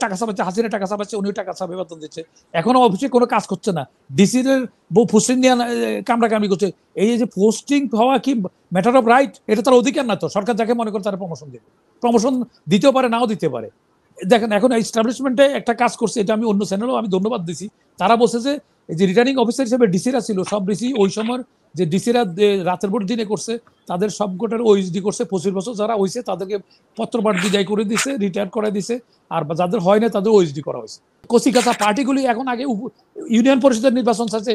টাকা চাপাচ্ছে, হাসিনা টাকা চাপাচ্ছে, উনিও টাকা চাপে বেতন দিচ্ছে, এখনো অফিসে কোনো কাজ করছে না, ডিসির বউ পোস্টিং নিয়ে কামড়াকামড়ি করছে। এই যে পোস্টিং হওয়া কি ম্যাটার অফ রাইট? এটা তার অধিকার না তো, সরকার যাকে মনে করে তারা প্রমোশন দেবে, প্রমোশন দিতেও পারে নাও দিতে পারে। দেখেন এখন এস্টাবলিশমেন্টে একটা কাজ করছে, এটা আমি অন্য চ্যানেলেও আমি ধন্যবাদ দিছি, তারা বলছে যে এই যে রিটার্নিং অফিসার হিসেবে ডিসিরা ছিল, সব ডিসি ওই সময় যে ডিসিরা রাতের ভোট দিনে করছে তাদের সবকটার ওএসডি করছে, 25 বছর যারা হয়েছে তাদেরকে পত্রপাঠ বিদায় করে দিছে, রিটায়ার করে দিছে, আর যাদের হয় না তাদের ওএসডি করা হয়েছে। কচিকাঁচা পার্টিগুলি এখন আগে ইউনিয়ন পরিষদের নির্বাচন চাচ্ছে,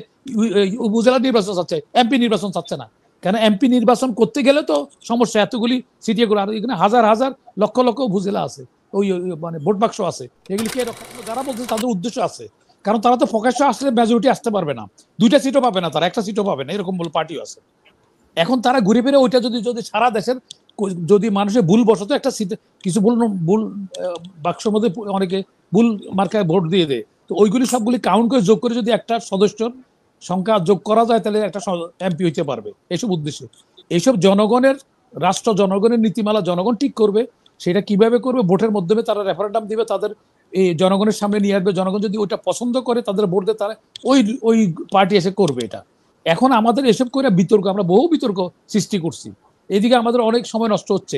উপজেলা নির্বাচন চাচ্ছে, এমপি নির্বাচন চাচ্ছে না কেন? এমপি নির্বাচন করতে গেলে তো সমস্যা, এতগুলি সিটিয়ে করে, আর এখানে হাজার হাজার লক্ষ লক্ষ উপজেলা আছে, ওই মানে ভোট বাক্স আছে, এগুলি কে রক্ষা করবে? যারা বলছে তাদের উদ্দেশ্য আছে, কারণ তারা তো প্রকাশ্য আসলে মেজরিটি আসতে পারবে না, 2টা সিটও পাবে না, তারা 1টা সিটও পাবে না, এরকম বলে পার্টিও আছে। এখন তারা ঘুরে ফিরে ওইটা যদি যদি সারা দেশের যদি মানুষের ভুল বসত একটা সিটে কিছু ভুল ভুল বাক্সের মধ্যে অনেকে ভুল মার্কায় ভোট দিয়ে দেয়, তো ওইগুলি সবগুলি কাউন্ট করে যোগ করে যদি একটা সদস্যর সংখ্যা যোগ করা যায় তাহলে একটা এমপি হইতে পারবে। এইসব উদ্দেশ্যে এইসব জনগণের রাষ্ট্র, জনগণের নীতিমালা জনগণ ঠিক করবে, সেটা কিভাবে করবে ভোটের মাধ্যমে তারা রেফারেন্ডাম দিবে, তাদের এই জনগণের সামনে নিয়ে আসবে, জনগণ যদি ওইটা পছন্দ করে তাদের ভোট দেয়, তারা ওই ওই পার্টি এসে করবে এটা। এখন আমাদের এসব করে বিতর্ক, আমরা বহু বিতর্ক সৃষ্টি করছি, এদিকে আমাদের অনেক সময় নষ্ট হচ্ছে।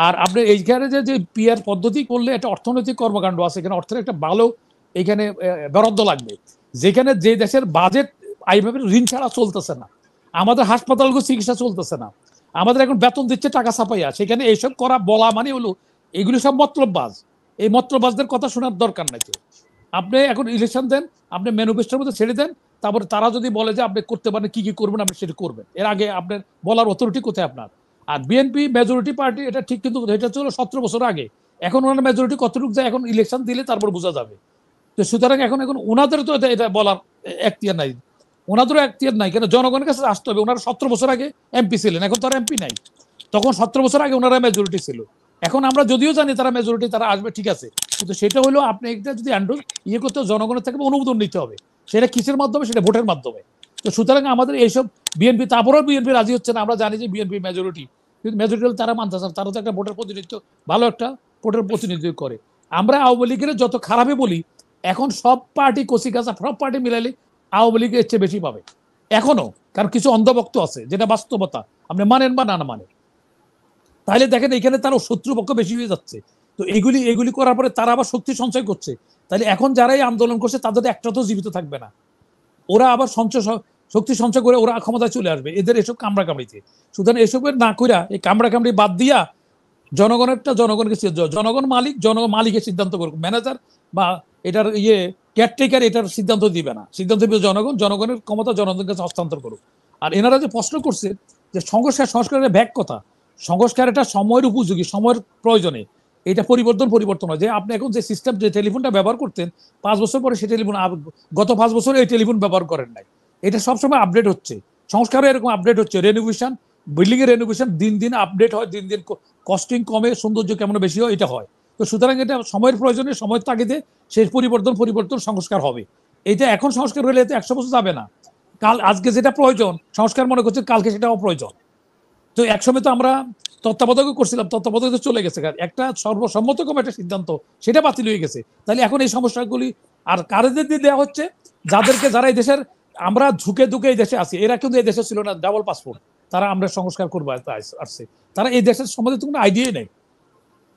আর আপনি এইখানে যে পিআর পদ্ধতি করলে একটা অর্থনৈতিক কর্মকাণ্ড আছে, এখানে অর্থের একটা ভালো এখানে বরাদ্দ লাগবে, যেখানে যে দেশের বাজেট এইভাবে ঋণ ছাড়া চলতেছে না, আমাদের হাসপাতালগুলো চিকিৎসা চলতেছে না, আমাদের এখন বেতন দিচ্ছে টাকা ছাপাইয়া, সেখানে এইসব করা বলা মানে হলো এগুলি সব মতলববাজ। এই মতলববাজদের কথা শোনার দরকার নাই। আপনি এখন ইলেকশন দেন, আপনি ম্যানিফেস্টোর মধ্যে ছেড়ে দেন, তারপরে তারা যদি বলে যে আপনি করতে পারেন, কি কি করবেন আপনি সেটা করবেন, এর আগে আপনার বলার অথরিটি কোথায় আপনার? আর বিএনপি মেজরিটি পার্টি, এটা ঠিক, কিন্তু এটা ছিল 17 বছর আগে, এখন ওনার মেজরিটি কতটুকু যায় এখন ইলেকশন দিলে তারপর বোঝা যাবে। তো সুতরাং এখন এখন ওনাদের তো এটা বলার এখতিয়ার নাই, ওনাদেরও এখতিয়ার নাই, কেন জনগণের কাছে আসতে হবে। ওনারা 17 বছর আগে এমপি ছিলেন, এখন তারা এমপি নাই, তখন 17 বছর আগে ওনারা মেজরিটি ছিল। এখন আমরা যদিও জানি তারা মেজরিটি, তারা আসবে ঠিক আছে, কিন্তু সেটা হলো আপনি একটা যদি ইয়ে করতে জনগণের থেকে অনুমোদন নিতে হবে, সেটা কিসের মাধ্যমে? সেটা ভোটের মাধ্যমে। তো সুতরাং আমাদের এইসব বিএনপি, তারপরেও বিএনপি রাজি হচ্ছে না, আমরা জানি যে বিএনপি মেজরিটি, কিন্তু মেজরিটি তারা মানতে চান, তারা তো একটা ভোটের প্রতিনিধিত্ব, ভালো একটা ভোটের প্রতিনিধিত্ব করে। আমরা আওয়ামী লীগের যত খারাপই বলি, এখন সব পার্টি কচিকাঁচা সব পার্টি মিলাইলে আওয়ামী লীগের এর চেয়ে বেশি পাবে এখনো, কারণ কিছু অন্ধভক্ত আছে, যেটা বাস্তবতা, আপনি মানেন বা না মানেন। তাহলে দেখেন এখানে তার শত্রুপক্ষ বেশি হয়ে যাচ্ছে, তো এগুলি এগুলি করার পরে তারা আবার শক্তি সঞ্চয় করছে, তাহলে এখন যারাই আন্দোলন করছে তাদের একটা তো জীবিত থাকবে না, ওরা আবার শক্তি সঞ্চয় করে ওরা ক্ষমতায় চলে আসবে এদের এসব কামড়া কামড়িতে। সুতরাং এসবের না কইরা এই কামড়া কামড়ি বাদ দিয়া জনগণেরটা জনগণকে, জনগণ মালিক, জনগণ মালিকের সিদ্ধান্ত করুক, ম্যানেজার বা এটার কেয়ারটেকার এটার সিদ্ধান্ত দিবে না, সিদ্ধান্ত দিবে জনগণ, জনগণের ক্ষমতা জনগণের কাছে হস্তান্তর করুক। আর এনারা যে প্রশ্ন করছে যে সংস্কারের ব্যাগ কথা, সংস্কার এটা সময়ের উপযোগী, সময়ের প্রয়োজনে এটা পরিবর্তন হয়। যে আপনি এখন যে সিস্টেম, যে টেলিফোনটা ব্যবহার করতেন 5 বছর পরে সেই টেলিফোন, গত 5 বছর এই টেলিফোন ব্যবহার করেন নাই, এটা সবসময় আপডেট হচ্ছে, সংস্কারও এরকম আপডেট হচ্ছে, রেনোভেশন, বিল্ডিং এর রেনোভেশন দিন দিন আপডেট হয়, দিন দিন কস্টিং কমে, সৌন্দর্য কেমন বেশি হয়, এটা হয়। তো সুতরাং এটা সময়ের প্রয়োজনে, সময়ের তাগিদে শেষ পরিবর্তন সংস্কার হবে। এটা এখন সংস্কার হলে এতে 100 বছর যাবে না, কাল আজকে যেটা প্রয়োজন সংস্কার মনে করছে, কালকে সেটা অপ্রয়োজন। তো একসময় তো আমরা তত্ত্বাবধায়ক করছিলাম, তত্ত্বাবধায়ক চলে গেছে, একটা সর্বসম্মতক্রমে একটা সিদ্ধান্ত সেটা বাতিল হয়ে গেছে। তাহলে এখন এই সমস্যাগুলি আর কারেদের দিয়ে দেওয়া হচ্ছে, যারা এই দেশের, আমরা ঝুঁকে ধুকে এই দেশে আছি, এরা কিন্তু এই দেশে ছিল না, ডাবল পাসপোর্ট, তারা আমরা সংস্কার করবো আসছে, তারা এই দেশের সম্বন্ধে কোনো আইডিয়াই নেই,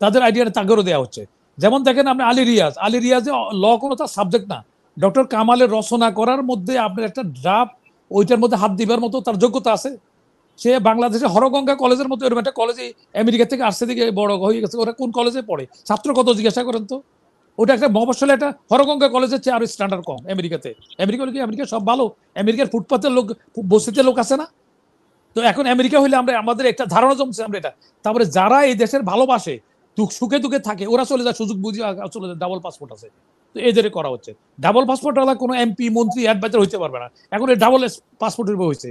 তাদের আইডিয়াটা তাগেরও দেওয়া হচ্ছে। যেমন দেখেন আপনি আলী রিয়াজে ল কোনো তার সাবজেক্ট না, ডক্টর কামালের রচনা করার মধ্যে আপনার একটা ড্রাফট, ওইটার মধ্যে হাত দিবার মতো তার যোগ্যতা আছে? সে বাংলাদেশে হরগঙ্গা কলেজের মতো এরকম একটা কলেজে আমেরিকা থেকে আসছে, দিকে বড় হয়ে গেছে, ওরা কোন কলেজে পড়ে, ছাত্র কত জিজ্ঞাসা করেন তো? ওটা একটা মফস্বলে একটা হরগঙ্গা কলেজের চেয়ে আরো স্ট্যান্ডার্ড কম আমেরিকাতে। আমেরিকা সব ভালো, আমেরিকার ফুটপাতের লোক, বস্তিতে লোক আছে না? তো এখন আমেরিকা হইলে আমরা, আমাদের একটা ধারণা জমছে আমরা এটা, তারপরে যারা এই দেশের ভালোবাসে, সুখে দুঃখে থাকে, ওরা চলে যায়, সুযোগ বুঝি চলে যায়, ডাবল পাসপোর্ট আছে, তো এদের করা হচ্ছে। ডাবল পাসপোর্ট ওরা কোনো এমপি মন্ত্রী অ্যাডভাইজার হইতে পারবে না, এখন এই ডাবল পাসপোর্টের হয়েছে,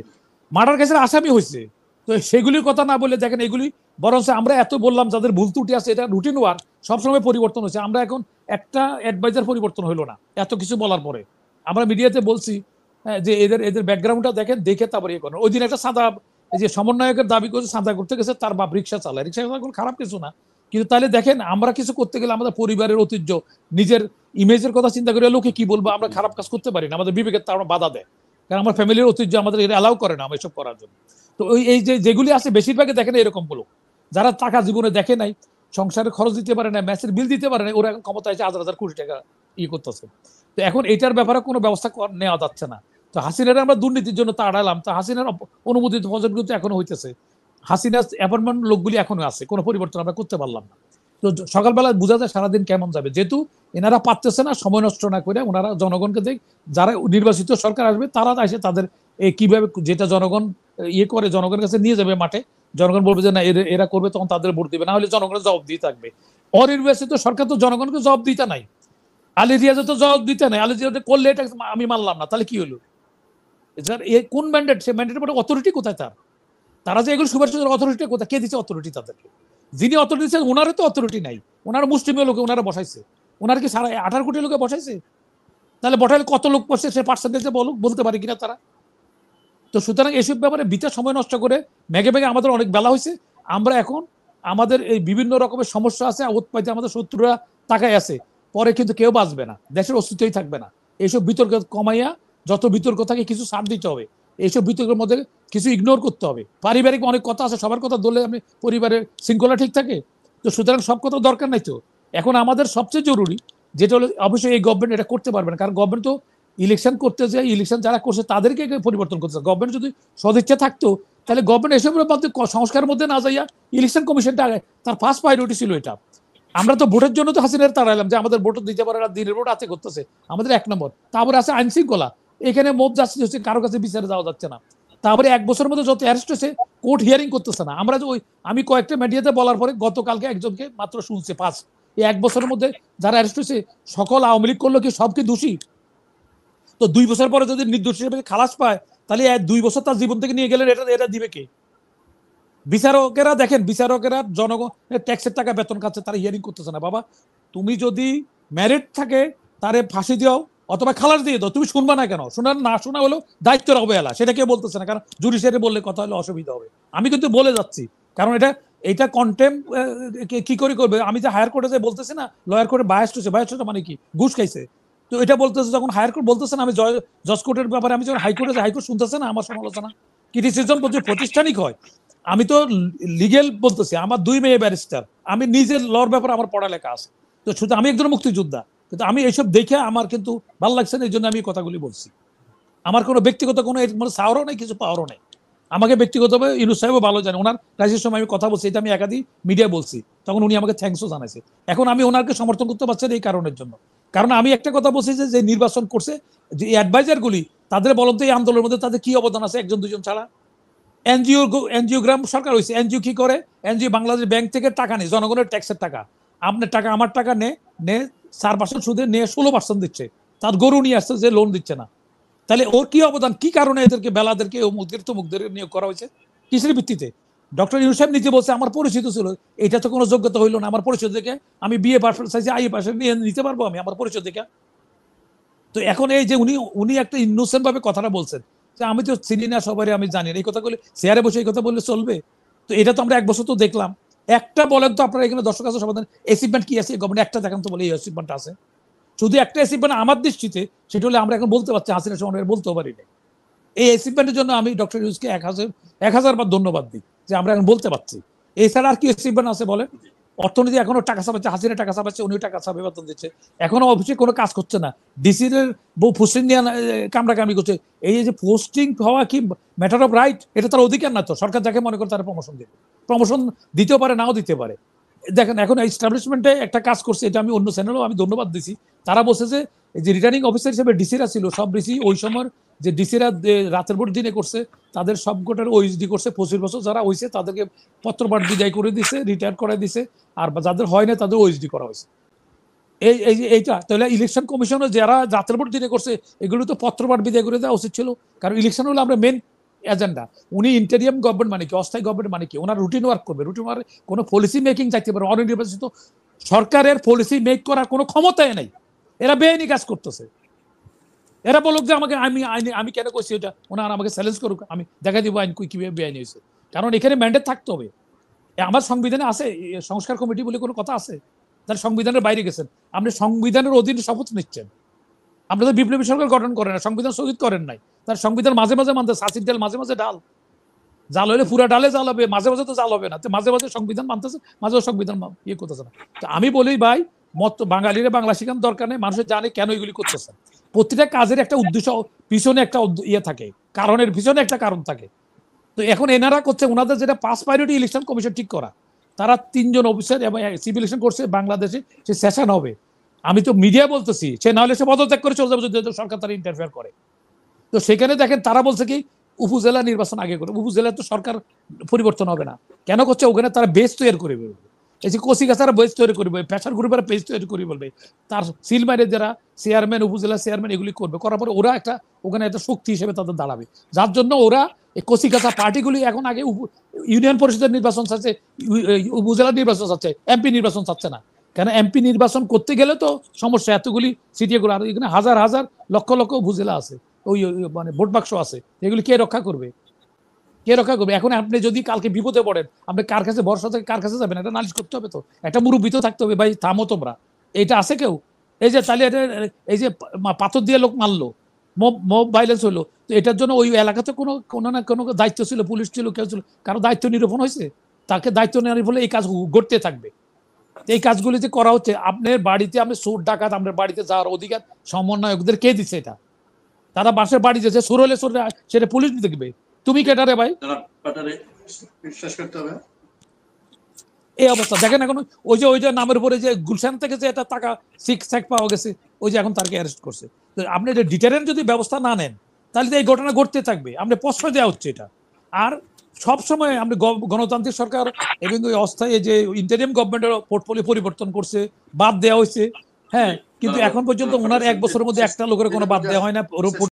মার্ডার কেসের আসামি হয়েছে। তো সেগুলির কথা না বলে দেখেন এগুলি, বরঞ্চ আমরা এত বললাম যাদের ভুল ত্রুটি আছে, এটা রুটিন ওয়ার্ক, সবসময় পরিবর্তন হচ্ছে, আমরা এখন একটা অ্যাডভাইজার পরিবর্তন হইলো না এত কিছু বলার পরে। আমরা মিডিয়াতে বলছি যে এদের ব্যাকগ্রাউন্ডটা দেখেন, দেখে তারপরে ইয়ে করেন। ওই দিন একটা সাদা, এই যে সমন্বয়কের দাবি করছে, সাদা করতে গেছে, তার বাপ রিক্সা চালায়, রিক্সা চালা কোনো খারাপ কিছু না, কিন্তু তাহলে দেখেন আমরা কিছু করতে গেলে আমাদের পরিবারের ঐতিহ্য, নিজের ইমেজের কথা চিন্তা করে লোকে কি বলবো, আমরা খারাপ কাজ করতে পারি না, আমাদের বিবেকের তারা বাধা দেয়, কারণ আমার ফ্যামিলির ঐতিহ্য আমাদের অ্যালাউ করে না আমরা এসব করার জন্য। তো এই যেগুলি আছে বেশিরভাগই দেখেন এরকম গুলো, যারা টাকা জীবনে দেখে নাই, সংসারের খরচ দিতে পারে না, ম্যাচের বিল দিতে পারে না, ওরা এখন ক্ষমতা আছে হাজার হাজার কোটি টাকা করতেছে। তো এখন এটার ব্যাপারে কোনো ব্যবস্থা নেওয়া যাচ্ছে না। তো হাসিনার আমরা দুর্নীতির জন্য তাড়ালাম, তো হাসিনার অনুমোদিত ফসল কিন্তু এখনো হইতেছে, হাসিনার অ্যাপয়েন্টমেন্ট লোকগুলি এখনো আছে, কোনো পরিবর্তন আমরা করতে পারলাম না। তো সকালবেলা বোঝা যায় সারাদিন কেমন যাবে, যেহেতু এনারা পারতেছে না, সময় নষ্ট না করে ওনারা জনগণকে দেখ, যারা নির্বাচিত সরকার আসবে তারা এসে তাদের কিভাবে যেটা জনগণ করে জনগণের কাছে নিয়ে যাবে মাঠে, জনগণ বলবে যে না এরা করবে, তখন তাদের ভোট দিবে, না হলে জনগণের জবাব দিয়ে থাকবে। অনির্বাচিত সরকার তো জনগণকে জবাব দিতে নাই, আলী রিয়াজে তো জবাব দিতে নাই, আলী রিয়াজে করলে এটা আমি মানলাম না, তাহলে কি হলো? কোন ম্যান্ডেট, সে ম্যান্ডেটের পরে অথরিটি কোথায় তার? তারা যে এগুলো সুপারিশ অথরিটি কোথায়, কে দিচ্ছে অথরিটি তাদেরকে? যিনি অথরিটি দিচ্ছেন ওনারও তো অথরিটি নাই, ওনারা মুসলিমীয় লোকে ওনারা বসাইছে, ওনার কি সারা 18 কোটি লোকে বসাইছে? তাহলে বসাইলে কত লোক বসছে সে পার্সেন্টেজে বলতে পারে কিনা তারা? তো সুতরাং এইসব ব্যাপারে বিটা সময় নষ্ট করে মেঘে মেঘে আমাদের অনেক বেলা হয়েছে। আমরা এখন আমাদের এই বিভিন্ন রকমের সমস্যা আছে, উৎপাদিত আমাদের শত্রুরা তাকায় আছে, পরে কিন্তু কেউ বাঁচবে না, দেশের অস্তিত্বই থাকবে না। এইসব বিতর্ক কমাইয়া যত বিতর্ক থাকে কিছু ছাড় দিতে হবে, এইসব বিতর্কের মধ্যে কিছু ইগনোর করতে হবে। পারিবারিক অনেক কথা আছে, সবার কথা ধরলে আপনি পরিবারের শৃঙ্খলা ঠিক থাকে? তো সুতরাং সব কথা দরকার নাই। তো এখন আমাদের সবচেয়ে জরুরি যেটা হলো, অবশ্যই এই গভর্নমেন্ট এটা করতে পারবে না, কারণ গভর্নমেন্ট তো ইলেকশন করতে যায়, ইলেকশন যারা করছে তাদেরকে পরিবর্তন করতে চায়। গভর্নমেন্ট যদি সদিচ্ছা থাকতো তাহলে গভর্নমেন্ট এসবের মধ্যে সংস্কারের মধ্যে না যাইয়া ইলেকশন কমিশনটা তার ফার্স্ট প্রায়োরিটি ছিল এটা। আমরা তো ভোটের জন্য তো হাসিনার তাড়াইলাম যে আমাদের ভোট দিতে পারে না, দিনের ভোট আছে করতেছে আমাদের 1 নম্বর। তারপরে আছে আইন শৃঙ্খলা, এখানে মোট জাস্টিস হচ্ছে, কারো কাছে বিচারে যাওয়া যাচ্ছে না। তারপরে 1 বছরের মধ্যে যত অ্যারেস্ট হয়েছে কোর্ট হিয়ারিং করতেছে না। আমরা যে আমি কয়েকটা মিডিয়াতে বলার পরে গতকালকে একজনকে মাত্র শুনছে 5, এই 1 বছরের মধ্যে যারা অ্যারেস্ট হয়েছে সকল আওয়ামী লীগ করলো কি সব কি দোষী? তো 2 বছর পরে যদি নির্দোষ হিসেবে খালাস পায় তাহলে 2 বছর তার জীবন থেকে নিয়ে গেলে এটা দিবে কে? বিচারকেরা দেখেন, বিচারকেরা জনগণের ট্যাক্সের টাকা বেতন খাচ্ছে, তারা হিয়ারিং করতেছে না। বাবা তুমি যদি মেরিট থাকে তারে ফাঁসি দিও অথবা খালাস দিয়ে দাও, তুমি শুনবা না কেন? শোনার না শোনা হলো দায়িত্বের অবহেলা, সেটা কেউ বলতেছে না, কারণ জুডিশিয়ারি বললে কথা হলে অসুবিধা হবে। আমি কিন্তু বলে যাচ্ছি, কারণ এটা কন্টেম কি করে করবে? আমি যে হায়ার কোর্টে যে বলতেছি না, লয়ার কোর্টে বায়াসড হচ্ছে, বায়াসড মানে কি? ঘুষ খাইছে। তো এটা বলতেছে যখন হায়ার কোর্ট বলতেছে না, আমি জজ কোর্টের ব্যাপারে আমি যখন হাইকোর্টে যাই, হাইকোর্ট শুনতেছে না আমার সমালোচনা, ক্রিটিসিজম বলছে প্রতিষ্ঠানিক হয়। আমি তো লিগেল বলতেছি, আমার 2 মেয়ে ব্যারিস্টার, আমি নিজের লর ব্যাপারে আমার পড়ালেখা আছে, তো শুধু আমি একজন মুক্তিযোদ্ধা, কিন্তু আমি এইসব দেখে আমার কিন্তু ভালো লাগছে না, এই জন্য আমি কথাগুলি বলছি। আমার কোনো ব্যক্তিগত কোনো সাওয়ারও নেই, কিছু পাওয়ারও নেই। আমাকে ব্যক্তিগতভাবে ইউনুস সাহেবও ভালো জানে, ওনার রাইজের সময় আমি কথা বলছি, এটা আমি একাধিক মিডিয়া বলছি, তখন উনি আমাকে থ্যাঙ্কসও জানাইছে। এখন আমি ওনাকে সমর্থন করতে পারছি এই কারণের জন্য, কারণ আমি একটা কথা বলছি যে নির্বাচন করছে যে অ্যাডভাইজারগুলি, তাদের বলতে এই আন্দোলনের মধ্যে তাদের কি অবদান আছে 1-2 জন ছাড়া? এনজিওগ্রাম সরকার হয়েছে, এনজিও কি করে? এনজিও বাংলাদেশ ব্যাংক থেকে টাকা নেই, জনগণের ট্যাক্সের টাকা, আপনার টাকা আমার টাকা নে 4% সুদে নিয়ে 16% দিচ্ছে, তার গরু নিয়ে আসছে যে লোন দিচ্ছে না। তাহলে ওর কি অবদান, কি কারণে এদেরকে বেলাদেরকে অমুকদের তমুকদের নিয়োগ করা হয়েছে, কিসের ভিত্তিতে? ডক্টর ইউনূস সাহেব নিজে বলছে আমার পরিচিত ছিল, এটা তো কোনো যোগ্যতা হইলো না, আমার পরিচয় দেখে আমি বিএ পাস চাইছি, আইএ পাস নিয়ে নিতে পারবো আমি আমার পরিচয় দেখে? তো এখন এই যে উনি একটা ইনোসেন্ট ভাবে কথাটা বলছেন যে আমি তো চিনি না সবাই, আমি জানি না, এই কথা বলে চেয়ারে বসে এই কথা বললে চলবে? তো এটা তো আমরা 1 বছর তো দেখলাম। একটা বলেন তো আপনারা এখানে দর্শক আছে সমাধান, অ্যাচিভমেন্ট কি আছে গভর্নমেন্ট? একটা দেখান তো, বলে এই অ্যাচিভমেন্ট আছে। শুধু একটা অ্যাচিভমেন্ট আমার দৃষ্টিতে, সেটা হলে আমরা এখন বলতে পারছি, হাসিনা সময় বলতেও পারি না। এই অ্যাচিভমেন্টের জন্য আমি ডক্টর ইউনূসকে 1000 বার ধন্যবাদ দিই যে আমরা এখন বলতে পারছি। এছাড়া আর কি অ্যাচিভমেন্ট আছে বলেন? অর্থনীতি এখনো টাকা ছাপাচ্ছে, হাসিনা টাকা ছাপাচ্ছে, উনিও টাকা ছাপে বেতন দিচ্ছে, এখনো অফিসে কোনো কাজ করছে না, ডিসির বউ ফুসিন দিয়ে কামড়াকামড়ি করছে। এই যে পোস্টিং হওয়া কি ম্যাটার অফ রাইট? এটা তার অধিকার না তো, সরকার যাকে মনে করে তারা প্রমোশন দেবে, প্রমোশন দিতেও পারে নাও দিতে পারে। দেখেন এখন এস্টাবলিশমেন্টে একটা কাজ করছে, এটা আমি অন্য চ্যানেলেও আমি ধন্যবাদ দিছি। তারা বলছে যে রিটার্নিং অফিসার হিসেবে ডিসিরা ছিল, সব ডিসি ওই সময় যে ডিসিরা রাতের ভোট দিনে করছে তাদের সবকটার ওএইচডি করছে, 25 বছর যারা হয়েছে তাদেরকে পত্রপাঠ বিদায় করে দিছে, রিটায়ার করে দিছে, আর যাদের হয় না তাদের ওএইচডি করা হয়েছে। এইটা তাহলে ইলেকশন কমিশনে যারা রাতের ভোট দিনে করছে এগুলো তো পত্রপাঠ বিদায় করে দেওয়া উচিত ছিল, কারণ ইলেকশন হলো আমরা মেন এজেন্ডা। উনি ইন্টেরিয়াম গভর্নমেন্ট মানে কি, অস্থায়ী গভর্নমেন্ট মানে কি? ওনার রুটিন ওয়ার্ক করবে, রুটিন ওয়ার্ক কোনো পলিসি মেকিং চাইতে পারে, অনির্বাচিত সরকারের পলিসি মেক করার কোনো ক্ষমতাই নেই, এরা বেআইনি কাজ করতেছে। এরা বলুক যে আমাকে আমি কেন করছি এটা, ওনার আমাকে চ্যালেঞ্জ করুক, আমি দেখা দিব আইন কিভাবে বেআইনি হয়েছে, কারণ এখানে ম্যান্ডেট থাকতে হবে। আমার সংবিধানে আছে সংস্কার কমিটি বলে কোনো কথা আছে? তাহলে সংবিধানের বাইরে গেছেন। আপনি সংবিধানের অধীনে শপথ নিচ্ছেন। আপনি তো বিপ্লবী সরকার গঠন করেন না, সংবিধান স্থগিত করেন নাই। তার সংবিধান মাঝে মাঝে মানতে, চাষির ডাল মাঝে মাঝে ডাল, জাল হলে পুরা ডালে জাল হবে, মাঝে মাঝে তো জাল হবে না। মাঝে মাঝে সংবিধান মানতেছে, মাঝে মাঝে সংবিধান ইয়ে করতেছে না। তো আমি বলি ভাই, মত বাঙালিরা বাংলা শেখানোর দরকার নেই, মানুষের জানে কেন এগুলি করতেছে। প্রতিটা কাজের একটা উদ্দেশ্য পিছনে একটা ইয়ে থাকে, কারণের পিছনে একটা কারণ থাকে। তো এখন এনারা করছে ওনাদের যেটা 5 প্রায়োরিটি ইলেকশন কমিশন ঠিক করা, তারা 3 জন অফিসার এবং সিভিল ইলেকশন করছে বাংলাদেশে, সে সেশন হবে। আমি তো মিডিয়া বলতেছি, সে না হলে সে পদত্যাগ করে চলে যাবে যদি সরকার তারা ইন্টারফেয়ার করে। তো সেখানে দেখেন তারা বলছে কি উপজেলা নির্বাচন আগে করে, উপজেলা তো সরকার পরিবর্তন হবে না। কেন করছে? ওখানে তারা বেস তৈরি করে বলবে, এই যে কচিকাছারা বেস তৈরি করবে, প্রেশার গ্রুপের বেস তৈরি করে বলবে, তার সিলমাইনের যারা চেয়ারম্যান, উপজেলা চেয়ারম্যান এগুলি করবে, করার পরে ওরা একটা ওখানে একটা শক্তি হিসেবে তাদের দাঁড়াবে। যার জন্য ওরা এই কচিকাছা পার্টিগুলি এখন আগে ইউনিয়ন পরিষদের নির্বাচন চাচ্ছে, উপজেলা নির্বাচন চাচ্ছে, এমপি নির্বাচন চাচ্ছে না। কেন? এমপি নির্বাচন করতে গেলে তো সমস্যা, এতগুলি সিটিগুলো, আর এখানে হাজার হাজার লক্ষ লক্ষ উপজেলা আছে, ওই মানে ভোট বাক্স আছে, এগুলি কে রক্ষা করবে? কে রক্ষা করবে? এখন আপনি যদি কালকে বিপদে পড়েন, আপনি কার কাছে ভরসা থেকে কার কাছে যাবেন? এটা নালিশ করতে হবে, তো একটা মুরব্বি তো থাকতে হবে, ভাই থামো তোমরা, এটা আছে কেউ? এই যে তাহলে এই যে পাথর দিয়ে লোক মারলো, মব ভাইলেন্স হলো, তো এটার জন্য ওই এলাকাতে কোনো কোনো না কোনো দায়িত্ব ছিল, পুলিশ ছিল, কেউ ছিল, কারো দায়িত্ব নিরূপণ হয়েছে? তাকে দায়িত্ব নেওয়ার ফলে এই কাজ ঘটতে থাকবে। এই কাজগুলি যে করা হচ্ছে, আপনার বাড়িতে আপনি চোর ডাকাত আপনার বাড়িতে যাওয়ার অধিকার সমন্বয়কদের কে দিচ্ছে? এটা তারা বাসের বাড়ি যেছে, চোর হলে চোর, সেটা পুলিশ দেখবে। তুমি কেটা রে ভাই? এই অবস্থা দেখেন এখন। ওই যে নামের উপরে যে গুলশান থেকে যে একটা টাকা চেক পাওয়া গেছে, ওই যে এখন তাকে অ্যারেস্ট করছে। আপনি ডিটারেন্ট যদি ব্যবস্থা না নেন, তাহলে এই ঘটনা ঘটতে থাকবে, আপনি প্রশ্রয় দেওয়া হচ্ছে এটা। আর সব সময় আমরা গণতান্ত্রিক সরকার এবং ওই অস্থায়ী যে ইন্টারিম গভর্নমেন্টের পোর্টফোলিও পরিবর্তন করছে, বাদ দেওয়া হয়েছে, হ্যাঁ, কিন্তু এখন পর্যন্ত ওনার 1 বছরের মধ্যে একটা লোকের কোনো বাদ দেওয়া হয় না।